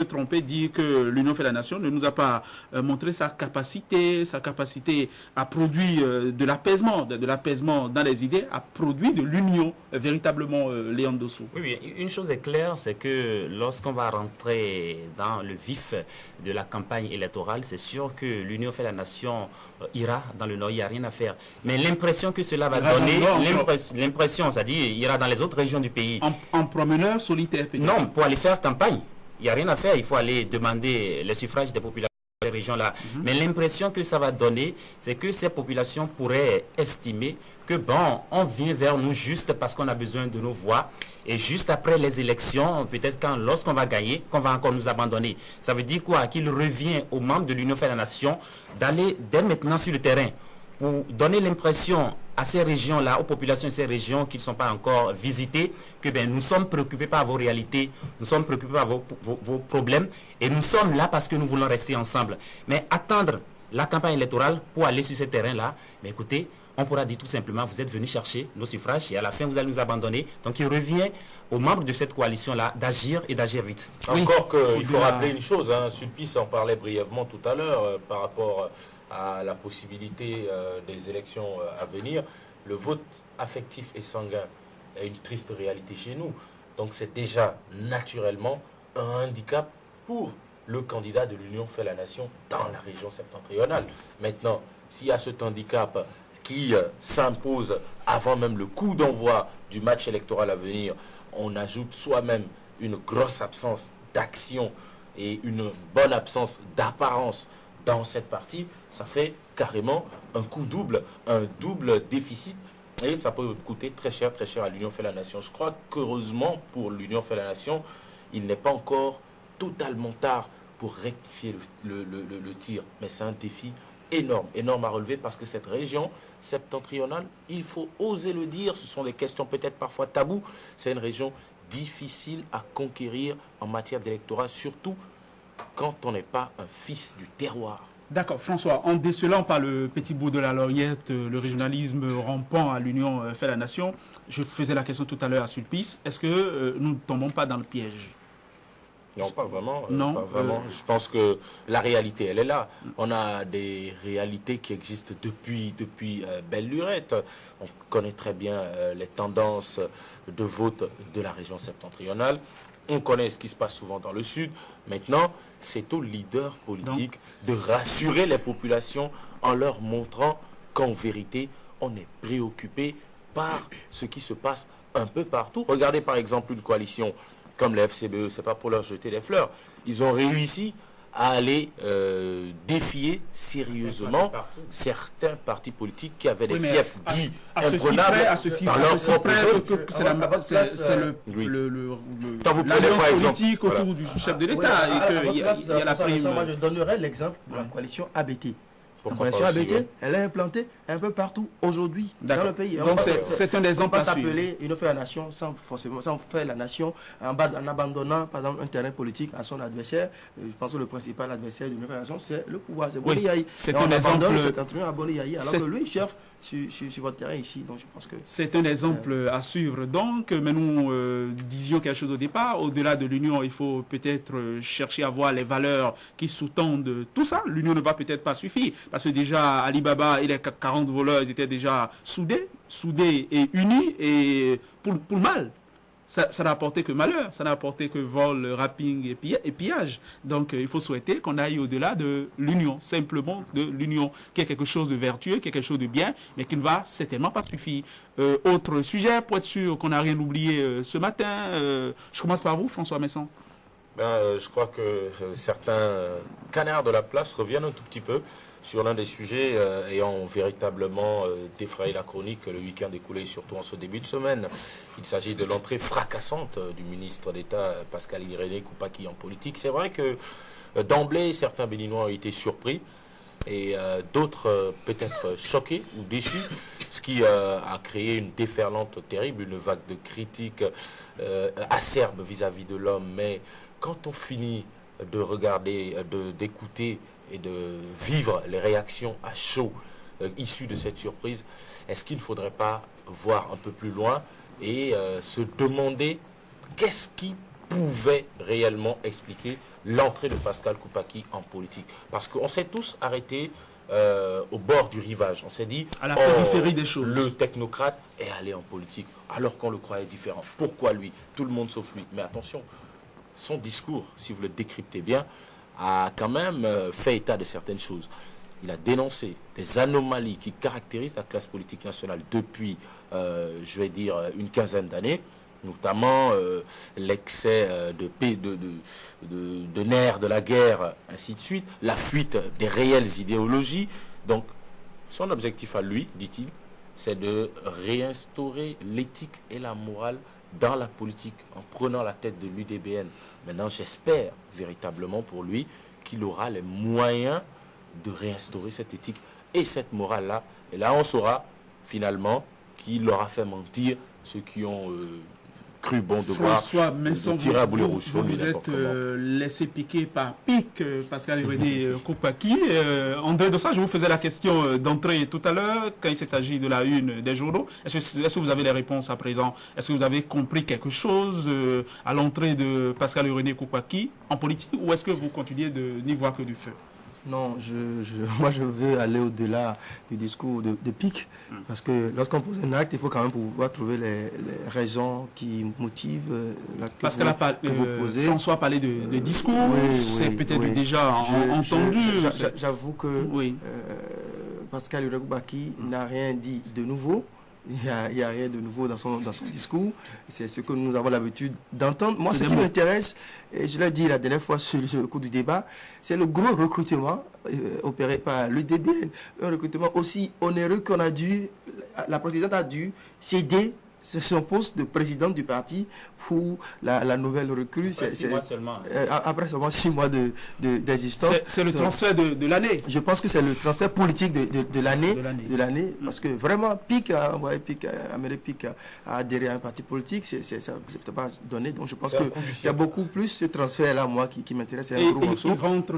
tromper, dire que l'Union fait la nation ne nous a pas montré sa capacité à produire de l'apaisement dans les idées, à produire de l'union véritablement, Léon Dossou. Oui, une chose est claire, c'est que lorsqu'on va rentrer dans le vif de la campagne électorale, c'est sûr que l'Union fait la nation ira dans le Nord, il n'y a rien à faire. Mais l'impression que cela va donner, l'impression, c'est-à-dire il ira dans les autres régions du pays. En promeneur solitaire peut-être. Non, pour aller faire campagne. Il n'y a rien à faire, il faut aller demander le suffrage des populations de ces régions-là. Mais l'impression que ça va donner, c'est que ces populations pourraient estimer que bon, on vient vers nous juste parce qu'on a besoin de nos voix. Et juste après les élections, peut-être lorsqu'on va gagner, qu'on va encore nous abandonner. Ça veut dire quoi? Qu'il revient aux membres de l'Union fait la nation d'aller dès maintenant sur le terrain pour donner l'impression à ces régions-là, aux populations de ces régions qui ne sont pas encore visitées, que nous sommes préoccupés par vos réalités, nous sommes préoccupés par vos problèmes, et nous sommes là parce que nous voulons rester ensemble. Mais attendre la campagne électorale pour aller sur ce terrain-là, mais écoutez, on pourra dire tout simplement, vous êtes venus chercher nos suffrages et à la fin, vous allez nous abandonner. Donc, il revient aux membres de cette coalition-là d'agir et d'agir vite. Encore qu'il faut rappeler une chose, Sulpice en parlait brièvement tout à l'heure par rapport à la possibilité des élections à venir. Le vote affectif et sanguin est une triste réalité chez nous. Donc c'est déjà naturellement un handicap pour le candidat de l'Union fait la nation dans la région septentrionale. Maintenant, s'il y a cet handicap qui s'impose avant même le coup d'envoi du match électoral à venir, on ajoute soi-même une grosse absence d'action et une bonne absence d'apparence dans cette partie, ça fait carrément un double déficit, et ça peut coûter très cher à l'Union fait la nation. Je crois qu'heureusement pour l'Union fait la nation, il n'est pas encore totalement tard pour rectifier le tir, mais c'est un défi énorme à relever, parce que cette région septentrionale, il faut oser le dire, ce sont des questions peut-être parfois tabous, c'est une région difficile à conquérir en matière d'électorat, surtout quand on n'est pas un fils du terroir. D'accord, François, en décelant par le petit bout de la lorgnette le régionalisme rampant à l'Union fait la nation, je faisais la question tout à l'heure à Sulpice, est-ce que nous ne tombons pas dans le piège? Non, pas vraiment. Non, pas vraiment. Je pense que la réalité, elle est là. On a des réalités qui existent depuis belle lurette. On connaît très bien les tendances de vote de la région septentrionale. On connaît ce qui se passe souvent dans le sud. Maintenant, c'est aux leaders politiques de rassurer les populations en leur montrant qu'en vérité, on est préoccupé par ce qui se passe un peu partout. Regardez par exemple une coalition comme les FCBE, c'est pas pour leur jeter des fleurs. Ils ont réussi à aller défier sérieusement certains partis politiques qui avaient des fiefs dits imprenables dans leur propre zone. C'est l'alliance politique autour du chef de l'État. Et moi, je donnerais l'exemple de la coalition ABT. La coalition ABT, elle est implantée un peu partout aujourd'hui dans le pays. Donc c'est un exemple à suivre. On peut s'appeler Union fait la nation sans faire la nation en abandonnant par exemple un terrain politique à son adversaire. Je pense que le principal adversaire de l'Union fait la nation, c'est le pouvoir, c'est Boni Yayi. C'est un exemple à Boni Yayi alors que lui il cherche sur votre terrain ici. Donc je pense que c'est un exemple à suivre. Donc, mais nous disions quelque chose au départ. Au-delà de l'union, il faut peut-être chercher à voir les valeurs qui sous-tendent tout ça. L'union ne va peut-être pas suffire. Parce que déjà, Alibaba et les 40 voleurs, ils étaient déjà soudés et unis, et pour le mal. Ça n'a apporté que malheur, ça n'a apporté que vol, rapping et pillage. Donc il faut souhaiter qu'on aille au-delà de l'union, simplement de l'union, qui est quelque chose de vertueux, qui est quelque chose de bien, mais qui ne va certainement pas suffire. Autre sujet, pour être sûr qu'on n'a rien oublié ce matin, je commence par vous, François Messon. Je crois que certains canards de la place reviennent un tout petit peu sur l'un des sujets ayant véritablement défrayé la chronique le week-end écoulé, surtout en ce début de semaine. Il s'agit de l'entrée fracassante du ministre d'État Pascal Irénée Koupaki en politique. C'est vrai que d'emblée, certains Béninois ont été surpris et d'autres peut-être choqués ou déçus, ce qui a créé une déferlante terrible, une vague de critiques acerbes vis-à-vis de l'homme. Mais quand on finit de regarder, d'écouter et de vivre les réactions à chaud issues de cette surprise, est-ce qu'il ne faudrait pas voir un peu plus loin et se demander qu'est-ce qui pouvait réellement expliquer l'entrée de Pascal Koupaki en politique. Parce qu'on s'est tous arrêtés au bord du rivage. On s'est dit, à la périphérie des choses. Le technocrate est allé en politique, alors qu'on le croyait différent. Pourquoi lui? Tout le monde sauf lui. Mais attention, son discours, si vous le décryptez bien, a quand même fait état de certaines choses. Il a dénoncé des anomalies qui caractérisent la classe politique nationale depuis, je vais dire, une quinzaine d'années, notamment l'excès de nerfs de la guerre, ainsi de suite, la fuite des réelles idéologies. Donc, son objectif à lui, dit-il, c'est de réinstaurer l'éthique et la morale dans la politique en prenant la tête de l'UDBN. Maintenant, j'espère véritablement pour lui qu'il aura les moyens de réinstaurer cette éthique et cette morale-là. Et là, on saura finalement qu'il aura fait mentir ceux qui ont cru bon devoir de tirer à boulet rouge. Vous êtes laissé piquer par pique, Pascal René Koupaki. André Dossa, je vous faisais la question d'entrée tout à l'heure, quand il s'est agi de la une des journaux. Est-ce que vous avez les réponses à présent? Est-ce que vous avez compris quelque chose à l'entrée de Pascal René Koupaki en politique, ou est-ce que vous continuez de n'y voir que du feu? Non, moi je veux aller au-delà du discours de Pic, parce que lorsqu'on pose un acte, il faut quand même pouvoir trouver les raisons qui motivent l'acte que vous posez. François a parlé de discours, c'est peut-être déjà entendu. J'avoue que Pascal Koupaki n'a rien dit de nouveau. Il n'y a rien de nouveau dans son discours. C'est ce que nous avons l'habitude d'entendre. Moi, ce qui m'intéresse, et je l'ai dit la dernière fois sur le cours du débat, c'est le gros recrutement opéré par l'UDBN. Un recrutement aussi onéreux qu'on a dû, la présidente a dû céder son poste de présidente du parti pour la nouvelle recrue. Après 6 mois seulement. Après seulement 6 mois d'existence. C'est le transfert de l'année. Je pense que c'est le transfert politique de l'année. Parce que vraiment, Pic a amené Pic à adhérer à un parti politique. Ça ne pas donné. Donc je pense qu'il y a beaucoup plus ce transfert-là, moi, qui m'intéresse. Et il rentre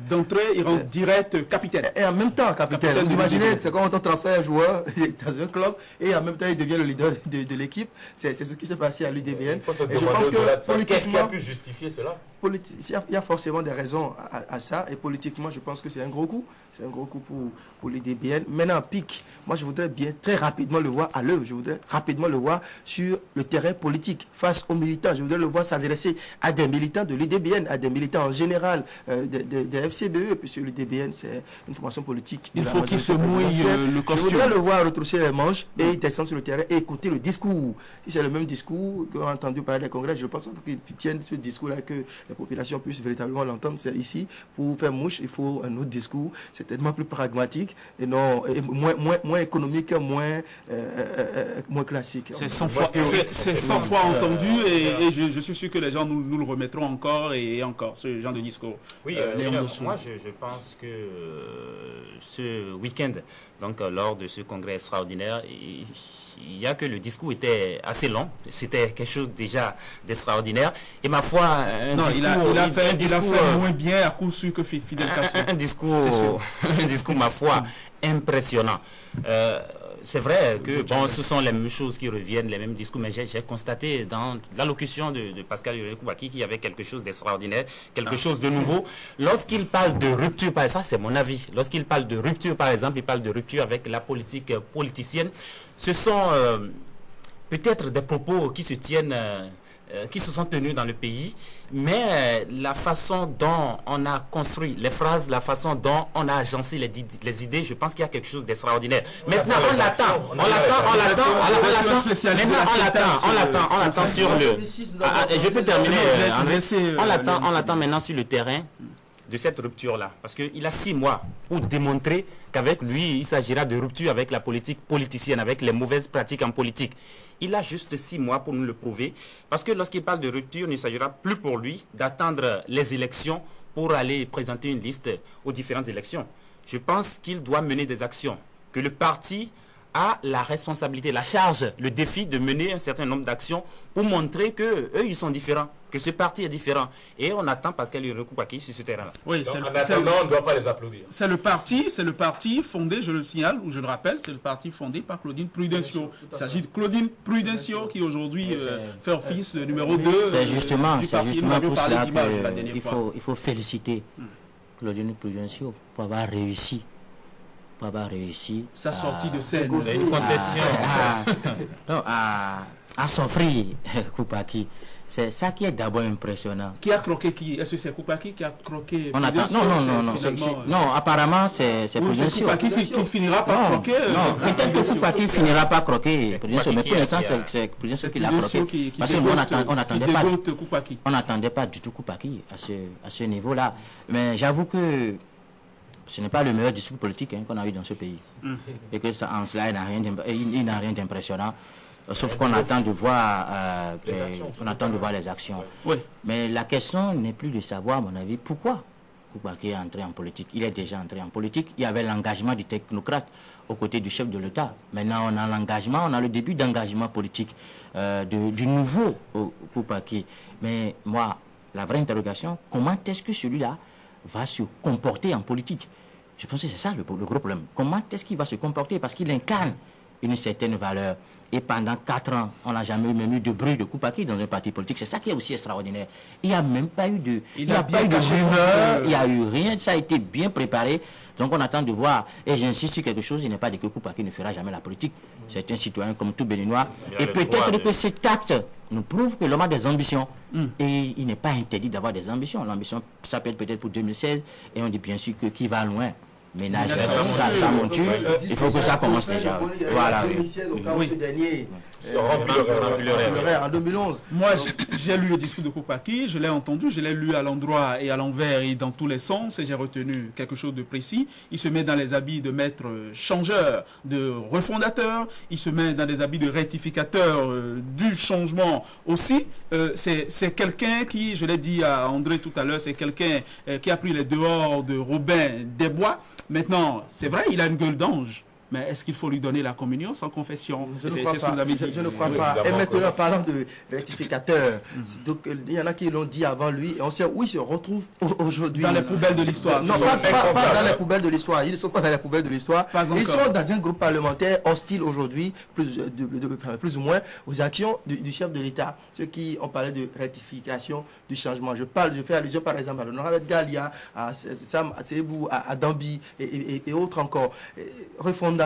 d'entrée, il rentre direct capitaine. Et en même temps, capitaine. Vous imaginez, c'est quand on transfère un joueur dans un club et en même temps, il devient le leader de l'équipe. C'est ce qui s'est passé à l'UDBN. Il faut se demander qu'est-ce qui a pu justifier cela? Il y a forcément des raisons à ça. Et politiquement, je pense que c'est un gros coup. C'est un gros coup pour l'UDBN. Maintenant, Pic, moi, je voudrais bien très rapidement le voir à l'œuvre. Je voudrais rapidement le voir sur le terrain politique, face aux militants. Je voudrais le voir s'adresser à des militants de l'UDBN, à des militants en général, des FCBE, puisque l'UDBN, c'est une formation politique. Il faut qu'il se mouille le costume. Je voudrais le voir retrousser les manches et descendre sur le terrain et écouter le discours. Si c'est le même discours qu'on a entendu parler des congrès, je pense qu'ils tiennent ce discours-là, que la population puisse véritablement l'entendre. C'est ici, pour faire mouche, il faut un autre discours. C'est tellement plus pragmatique et non moins économique, moins classique. C'est 100 fois entendu et je suis sûr que les gens nous le remettront encore et encore, ce genre de discours. Oui, moi je pense que ce week-end, donc lors de ce congrès extraordinaire, il n'y a que le discours était assez long. C'était quelque chose déjà d'extraordinaire. Et ma foi, il a fait moins bien à coup sûr que Fidel Castro. Un discours, ma foi, impressionnant. C'est vrai que ce sont les mêmes choses qui reviennent, les mêmes discours, mais j'ai constaté dans l'allocution de Pascal Koupaki qu'il y avait quelque chose d'extraordinaire, quelque chose de nouveau. Lorsqu'il parle de rupture, par exemple, ça c'est mon avis, lorsqu'il parle de rupture, par exemple, il parle de rupture avec la politique politicienne. Ce sont peut-être des propos qui se tiennent, qui se sont tenus dans le pays, mais la façon dont on a construit les phrases, la façon dont on a agencé les idées, je pense qu'il y a quelque chose d'extraordinaire. Maintenant, on l'attend sur le... je peux terminer, André. On l'attend maintenant sur le terrain de cette rupture-là, parce qu'il a 6 mois pour démontrer qu'avec lui, il s'agira de rupture avec la politique politicienne, avec les mauvaises pratiques en politique. Il a juste 6 mois pour nous le prouver, parce que lorsqu'il parle de rupture, il ne s'agira plus pour lui d'attendre les élections pour aller présenter une liste aux différentes élections. Je pense qu'il doit mener des actions, que le parti a la responsabilité, la charge, le défi de mener un certain nombre d'actions pour montrer que eux ils sont différents, que ce parti est différent. Et on attend Pascal Yoro Koupaki sur ce terrain-là. Oui, en attendant, on ne doit pas les applaudir. C'est le parti fondé, je le signale, ou je le rappelle, c'est le parti fondé par Claudine Prudencio. Il s'agit de Claudine Prudencio qui aujourd'hui fait office de numéro 2 C'est justement pour cela qu'il faut féliciter Claudine Prudencio pour avoir réussi. Sa sortie de scène. Une concession. À s'offrir Koupaki. C'est ça qui est d'abord impressionnant. Qui a croqué qui? Est-ce que c'est Koupaki qui a croqué? On attend. Non, apparemment c'est Prudencio. C'est Koupaki qui finira par croquer. Non, peut-être que Koupaki finira par croquer Prudencio, mais pour l'instant c'est Prudencio qui l'a croqué. Parce qu'on n'attendait pas du tout Koupaki à ce niveau-là. Mais j'avoue que ce n'est pas le meilleur discours politique qu'on a eu dans ce pays. Et que ça, en cela, il n'a rien d'impressionnant. Sauf qu'on attend de voir les actions. Oui. Mais la question n'est plus de savoir, à mon avis, pourquoi Koupaki est entré en politique. Il est déjà entré en politique. Il y avait l'engagement du technocrate aux côtés du chef de l'État. Maintenant, on a l'engagement, on a le début d'engagement politique du nouveau Koupaki. Mais moi, la vraie interrogation, comment est-ce que celui-là va se comporter en politique? Je pense que c'est ça le gros problème. Comment est-ce qu'il va se comporter? Parce qu'il incarne une certaine valeur. Et pendant 4 ans, on n'a jamais même eu de bruit de Koupaki dans un parti politique. C'est ça qui est aussi extraordinaire. Il n'y a même pas eu de rumeur, il n'y a eu rien. Ça a été bien préparé. Donc on attend de voir. Et j'insiste sur quelque chose, il n'est pas dit que Koupaki ne fera jamais la politique. C'est un citoyen comme tout Béninois. Et peut-être que cet acte nous prouve que l'homme a des ambitions. Et il n'est pas interdit d'avoir des ambitions. L'ambition s'appelle peut-être pour 2016. Et on dit bien sûr que qui va loin ménage sa monture, il faut que ça commence déjà. Voilà. En 2011. Moi, j'ai lu le discours de Koupaki, je l'ai entendu, je l'ai lu à l'endroit et à l'envers et dans tous les sens, et j'ai retenu quelque chose de précis. Il se met dans les habits de maître changeur, de refondateur, il se met dans des habits de rectificateur du changement aussi. C'est quelqu'un qui, je l'ai dit à André tout à l'heure, c'est quelqu'un qui a pris les dehors de Robin Desbois. Maintenant, c'est vrai, il a une gueule d'ange. Mais est-ce qu'il faut lui donner la communion sans confession? Je ne crois pas. Et maintenant, parlant de rectificateur, donc, il y en a qui l'ont dit avant lui, et on sait où ils se retrouvent aujourd'hui. Dans les poubelles de l'histoire. Non, pas dans les poubelles de l'histoire. Ils ne sont pas dans les poubelles de l'histoire. Ils sont dans un groupe parlementaire hostile aujourd'hui, plus ou moins, aux actions du chef de l'État. Ceux qui ont parlé de rectification, du changement. Je fais allusion par exemple à l'honorable Galia, à Sam Atsebou, à Dambi et autres encore. Refondation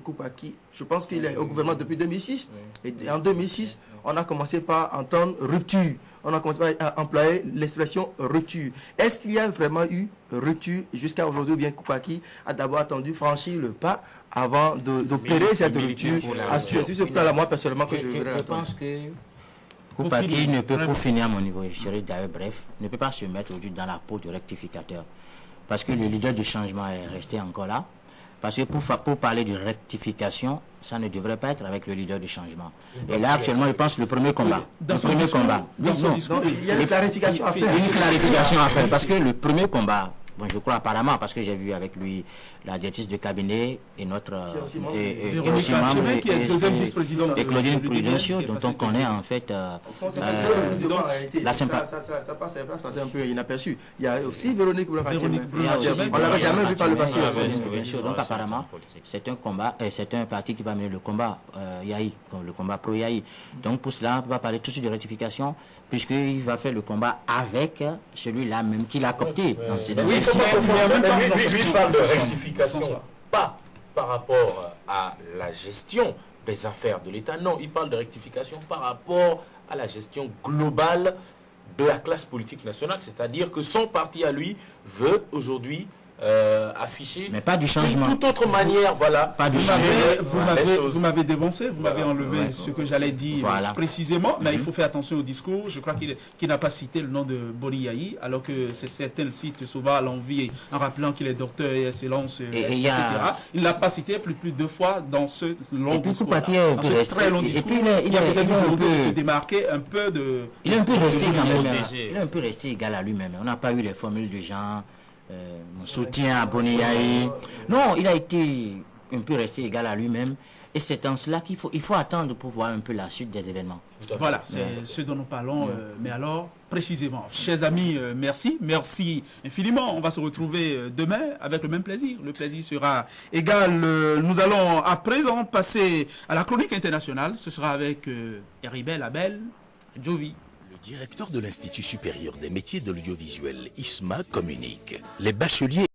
Koupaki, je pense qu'il est au gouvernement depuis 2006. Et en 2006, on a commencé par entendre rupture. On a commencé par employer l'expression rupture. Est-ce qu'il y a vraiment eu rupture jusqu'à aujourd'hui, ou bien Koupaki a d'abord attendu franchir le pas avant d'opérer cette rupture? Sur ce plan-là, moi personnellement, je pense que Koupaki ne peut, pour finir à mon niveau, je serai d'ailleurs bref, ne peut pas se mettre aujourd'hui dans la peau du rectificateur. Parce que le leader du changement est resté encore là. Parce que pour parler de rectification, ça ne devrait pas être avec le leader du changement. Et là, actuellement, je pense le premier combat. Il y a une clarification à faire. Une clarification à faire. Parce que le premier combat, bon, je crois apparemment, parce que j'ai vu avec lui la directrice de cabinet et notre et aussi membre et Claudine Prudencio, dont on connaît en fait la sympathie. Ça passe un peu inaperçu. Il y a aussi Véronique Boulakacheme. On l'avait jamais vu par le passé. Donc apparemment, c'est un combat, c'est un parti qui va mener le combat Yahi, le combat pro-Yahi. Donc pour cela, on va parler tout de suite de rectification, puisqu'il va faire le combat avec celui-là même qu'il a coopté dans ses lui parle de rectification, pas par rapport à la gestion des affaires de l'État. Non, il parle de rectification par rapport à la gestion globale de la classe politique nationale. C'est-à-dire que son parti à lui veut aujourd'hui afficher, mais pas du changement, toute autre manière, voilà. Pas du vous m'avez dévancé, vous m'avez enlevé ce que j'allais dire précisément, mais il faut faire attention au discours. Je crois qu'il n'a pas cité le nom de Boni Yahi, alors que certains le citent souvent à l'envie en rappelant qu'il est docteur et excellence, etc. Il ne l'a pas cité plus de 2 fois dans ce long discours. Très long discours. Il a peut-être voulu se démarquer un peu de. Il est un peu resté quand même. Il est un peu resté égal à lui-même. On n'a pas eu les formules de gens. Mon soutien à Boni Yahi. Non, il a été un peu rester égal à lui-même. Et c'est en cela qu'il faut attendre pour voir un peu la suite des événements. Voilà, c'est ce dont nous parlons. Mais alors, précisément, chers amis, merci. Merci infiniment. On va se retrouver demain avec le même plaisir. Le plaisir sera égal. Nous allons à présent passer à la chronique internationale. Ce sera avec Heribel Abel Jovi. Le directeur de l'Institut supérieur des métiers de l'audiovisuel, ISMA, communique. Les bacheliers